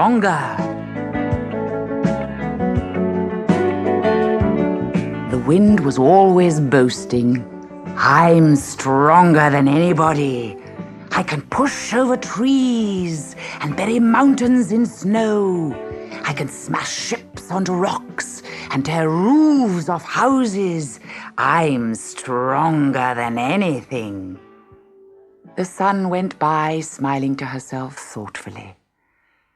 stronger. The wind was always boasting, I'm stronger than anybody. I can push over trees and bury mountains in snow. I can smash ships onto rocks and tear roofs off houses. I'm stronger than anything. The sun went by, smiling to herself thoughtfully.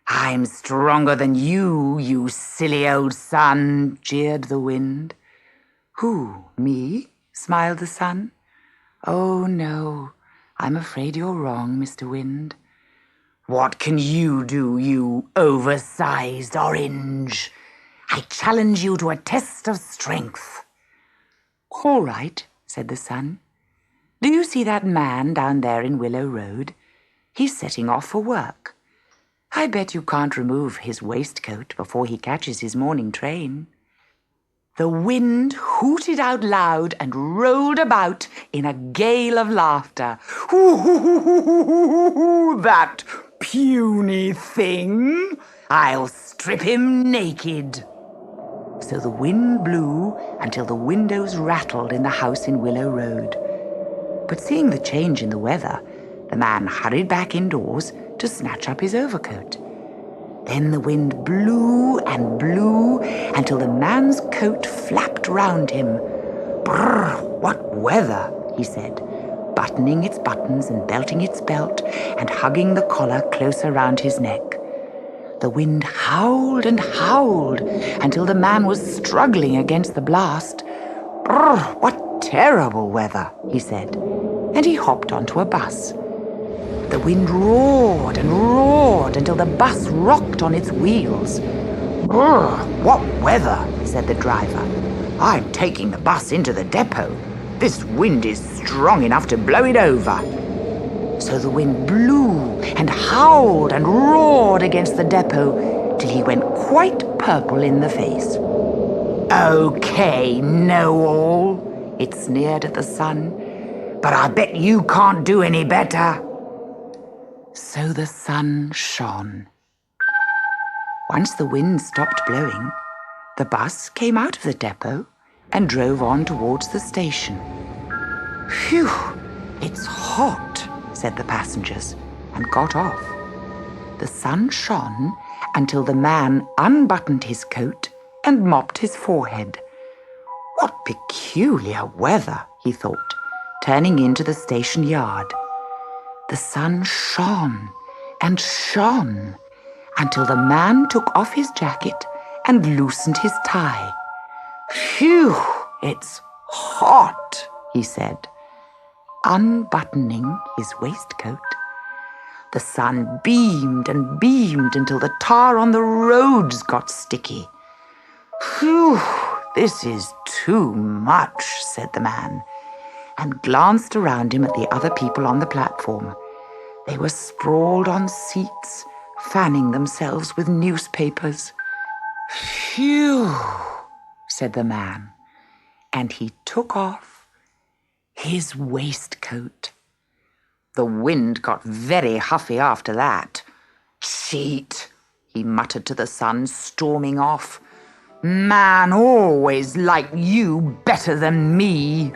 I'm stronger than you silly old sun, jeered the wind. Who, me? Smiled the sun. Oh, no, I'm afraid you're wrong, Mr. Wind. What can you do, you oversized orange? I challenge you to a test of strength. All right, said the sun. Do you see that man down there in Willow Road? He's setting off for work. I bet you can't remove his waistcoat before he catches his morning train. The wind hooted out loud and rolled about in a gale of laughter. That puny thing! I'll strip him naked. So the wind blew until the windows rattled in the house in Willow Road. But seeing the change in the weather, the man hurried back indoors to snatch up his overcoat. Then the wind blew and blew until the man's coat flapped round him. Brrr, what weather, he said, buttoning its buttons and belting its belt and hugging the collar closer round his neck. The wind howled and howled until the man was struggling against the blast. Brrr, what terrible weather, he said, and he hopped onto a bus. The wind roared and roared until the bus rocked on its wheels. Brrr, what weather, said the driver. I'm taking the bus into the depot. This wind is strong enough to blow it over. So the wind blew and howled and roared against the depot till he went quite purple in the face. Okay, know-all, it sneered at the sun, but I bet you can't do any better. So the sun shone. Once the wind stopped blowing, the bus came out of the depot and drove on towards the station. Phew, it's hot, said the passengers, and got off. The sun shone until the man unbuttoned his coat and mopped his forehead. What peculiar weather, he thought, turning into the station yard. The sun shone and shone until the man took off his jacket and loosened his tie. Phew, it's hot, he said, unbuttoning his waistcoat. The sun beamed and beamed until the tar on the roads got sticky. Phew, this is too much, said the man, and glanced around him at the other people on the platform. They were sprawled on seats, fanning themselves with newspapers. Phew, said the man, and he took off his waistcoat. The wind got very huffy after that. Cheat, he muttered to the sun, storming off. Man always liked you better than me.